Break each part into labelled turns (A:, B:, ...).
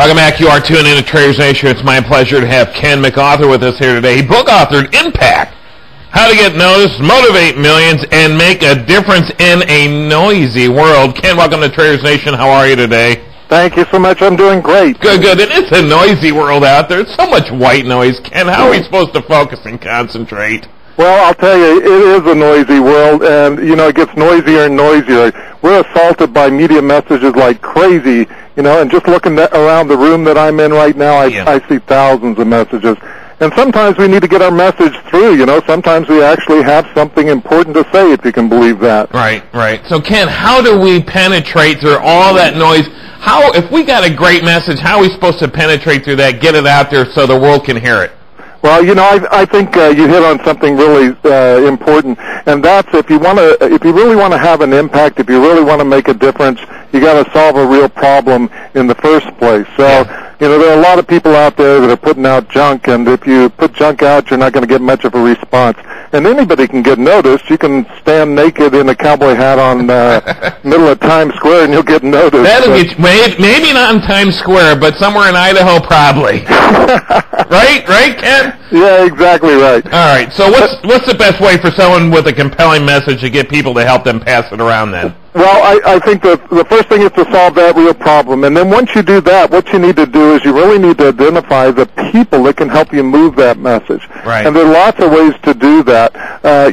A: Welcome back. You are tuned in to Traders Nation. It's my pleasure to have Ken McArthur with us here today. He book-authored Impact, How to Get Noticed, Motivate Millions, and Make a Difference in a Noisy World. Ken, welcome to Traders Nation. How are you today?
B: Thank you so much. I'm doing great.
A: Good, good. It is a noisy world out there. It's so much white noise. Ken, how are we supposed to focus and concentrate?
B: Well, I'll tell you, it is a noisy world, and, it gets noisier and noisier. We're assaulted by media messages like crazy, and just looking around the room that I'm in right now, I see thousands of messages. And sometimes we need to get our message through, Sometimes we actually have something important to say, if you can believe that.
A: Right, right. So, Ken, how do we penetrate through all that noise? If we got a great message, how are we supposed to penetrate through that, get it out there so the world can hear it?
B: Well, I think you hit on something really important, and that's if you really want to have an impact, if you really want to make a difference, you got to solve a real problem in the first place. So, there are a lot of people out there that are putting out junk, and if you put junk out, you're not going to get much of a response. And anybody can get noticed. You can stand naked in a cowboy hat on middle of Times Square, and you'll get noticed.
A: That'll get maybe not in Times Square, but somewhere in Idaho, probably. Right, Ken?
B: Yeah, exactly right.
A: All right. So what's the best way for someone with a compelling message to get people to help them pass it around then?
B: Well, I think the first thing is to solve that real problem. And then once you do that, what you need to do is you really need to identify the people that can help you move that message.
A: Right.
B: And there are lots of ways to do that.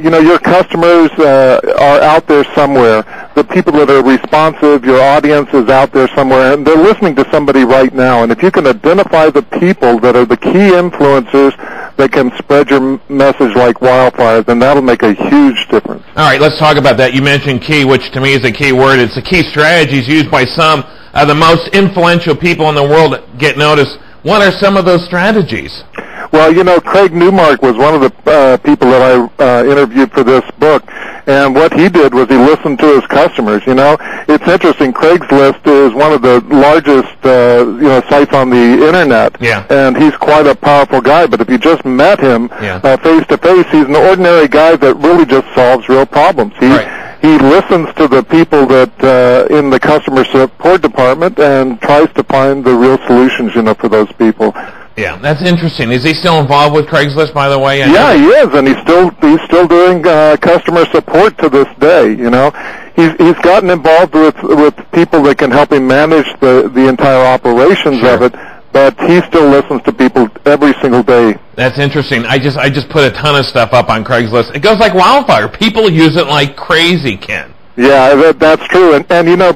B: Your customers are out there somewhere. The people that are responsive, your audience is out there somewhere, and they're listening to somebody right now. And if you can identify the people that are the key influencers that can spread your message like wildfire, then that'll make a huge difference.
A: All right, let's talk about that. You mentioned key, which to me is a key word. It's the key strategies used by some of the most influential people in the world to get noticed. What are some of those strategies?
B: Well, Craig Newmark was one of the people that I interviewed for this book, and what he did was he listened to his customers. It's interesting. Craigslist is one of the largest, sites on the internet, and he's quite a powerful guy. But if you just met him face to face, he's an ordinary guy that really just solves real problems. He listens to the people that in the customer support department and tries to find the real solutions, for those people.
A: Yeah, that's interesting. Is he still involved with Craigslist, by the way?
B: Yeah, he is, and he's still doing customer support to this day. He's gotten involved with people that can help him manage the entire operations of it, but he still listens to people every single day.
A: That's interesting. I just put a ton of stuff up on Craigslist. It goes like wildfire. People use it like crazy, Ken.
B: Yeah, that's true, and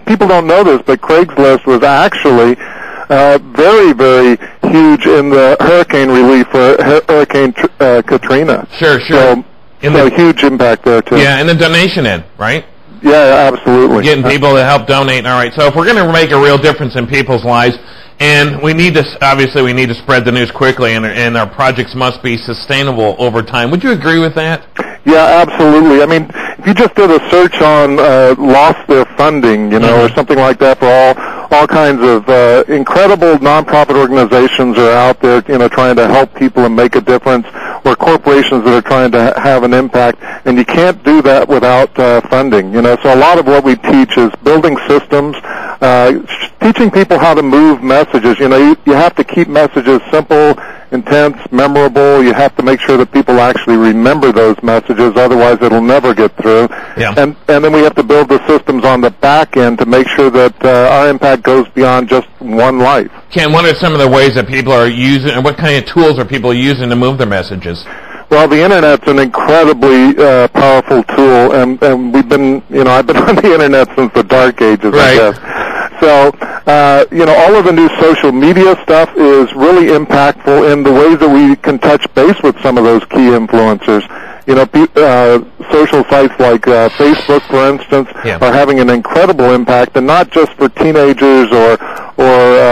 B: people don't know this, but Craigslist was actually very, very huge in the hurricane relief for Hurricane Katrina.
A: Sure.
B: So huge impact there, too.
A: Yeah, and the donation end, right?
B: Yeah, absolutely.
A: Getting people to help donate. All right, so if we're going to make a real difference in people's lives, and we need to spread the news quickly, and our projects must be sustainable over time. Would you agree with that?
B: Yeah, absolutely. I mean, if you just did a search on lost their funding, or something like that, for all kinds of incredible nonprofit organizations are out there, trying to help people and make a difference, or corporations that are trying to have an impact, and you can't do that without funding. So a lot of what we teach is building systems, teaching people how to move messages. You have to keep messages simple, intense, memorable. You have to make sure that people actually remember those messages, otherwise it'll never get through.
A: Yeah.
B: And then we have to build the systems on the back end to make sure that our impact goes beyond just one life.
A: Ken, what are some of the ways that people are using, and what kind of tools are people using to move their messages?
B: Well, the Internet's an incredibly powerful tool, and we've been, I've been on the Internet since the dark ages, I guess. So, all of the new social media stuff is really impactful in the ways that we can touch base with some of those key influencers. Social sites like Facebook, for instance, are having an incredible impact, and not just for teenagers or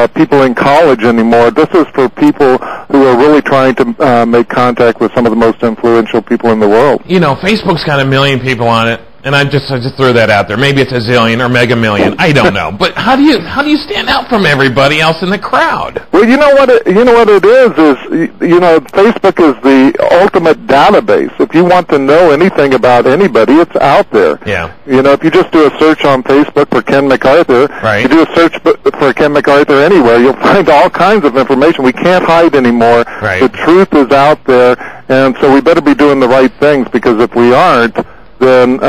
B: people in college anymore. This is for people who are really trying to make contact with some of the most influential people in the world.
A: Facebook's got 1 million people on it. And I just threw that out there. Maybe it's a zillion or mega million. I don't know. But how do you stand out from everybody else in the crowd?
B: Well, you know what it is Facebook is the ultimate database. If you want to know anything about anybody, it's out there.
A: Yeah.
B: If you just do a search on Facebook for Ken McArthur,
A: right.
B: You do a search for Ken McArthur anywhere, you'll find all kinds of information. We can't hide anymore.
A: Right.
B: The truth is out there, and so we better be doing the right things, because if we aren't, then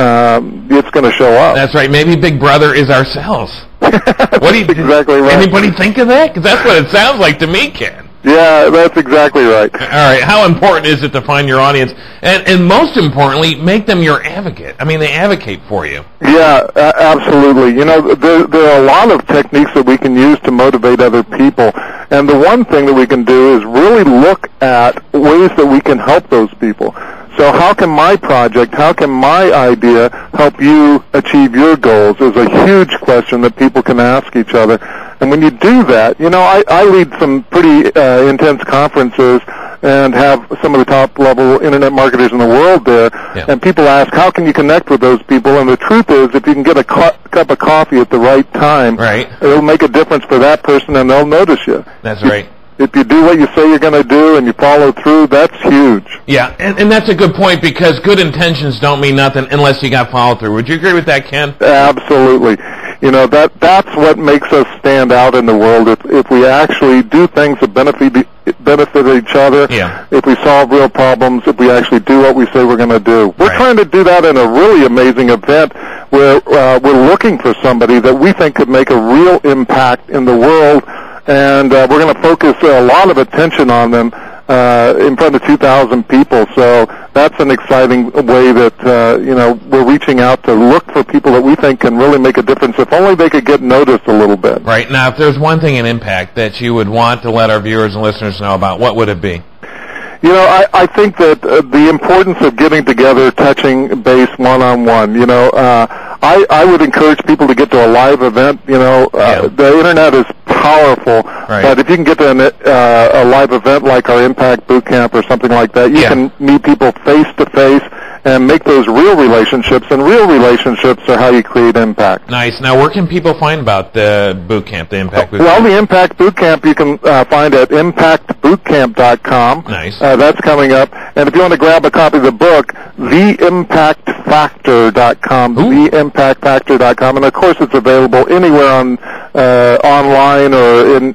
B: it's going to show up.
A: That's right. Maybe Big Brother is ourselves. What do you
B: exactly right.
A: Anybody think of that? Because that's what it sounds like to me, Ken.
B: Yeah, that's exactly right.
A: All right. How important is it to find your audience? And most importantly, make them your advocate. I mean, they advocate for you.
B: Yeah, absolutely. There are a lot of techniques that we can use to motivate other people. And the one thing that we can do is really look at ways that we can help those people. So how can my project, how can my idea help you achieve your goals is a huge question that people can ask each other. And when you do that, I lead some pretty intense conferences and have some of the top-level internet marketers in the world there.
A: Yeah.
B: And people ask, how can you connect with those people? And the truth is, if you can get a cup of coffee at the right time,
A: right.
B: It'll make a difference for that person, and they'll notice you.
A: That's right.
B: If you do what you say you're going to do and you follow through, that's huge.
A: Yeah, and that's a good point, because good intentions don't mean nothing unless you got follow through. Would you agree with that, Ken?
B: Absolutely. That's what makes us stand out in the world. If we actually do things that benefit each other,
A: yeah.
B: If we solve real problems, if we actually do what we say we're going to do. We're
A: right.
B: trying to do that in a really amazing event where we're looking for somebody that we think could make a real impact in the world. And we're going to focus a lot of attention on them in front of 2,000 people. So that's an exciting way that, we're reaching out to look for people that we think can really make a difference, if only they could get noticed a little bit.
A: Right. Now, if there's one thing in Impact that you would want to let our viewers and listeners know about, what would it be?
B: I think that the importance of getting together, touching base one-on-one. I would encourage people to get to a live event. The Internet is powerful,
A: right.
B: But if you can get to a live event like our Impact Boot Camp or something like that, you can meet people face-to-face and make those real relationships, and real relationships are how you create impact.
A: Nice. Now, where can people find about the boot camp, the Impact Boot Camp?
B: Well, the Impact Boot Camp you can find at impactbootcamp.com.
A: Nice.
B: That's coming up. And if you want to grab a copy of the book, theimpactfactor.com, theimpactfactor.com. And, of course, it's available anywhere online or in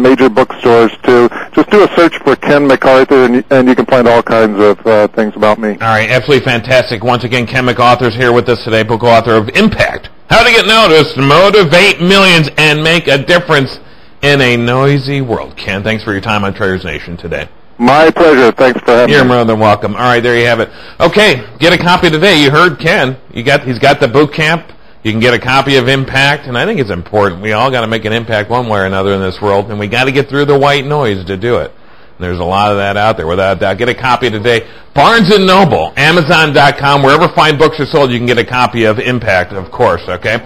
B: major bookstores, too. Just do a search for Ken McArthur, and you can find all kinds of things about me.
A: All right, absolutely fantastic. Once again, Ken McArthur is here with us today, book author of Impact: How to Get Noticed, Motivate Millions, and Make a Difference in a Noisy World. Ken, thanks for your time on Traders Nation today.
B: My pleasure. Thanks for having me.
A: You're more than welcome. All right, there you have it. Okay, get a copy today. You heard Ken. He's got the boot camp. You can get a copy of Impact, and I think it's important. We all got to make an impact one way or another in this world, and we got to get through the white noise to do it. There's a lot of that out there, without a doubt. Get a copy today. Barnes & Noble, Amazon.com, wherever fine books are sold, you can get a copy of Impact, of course, okay?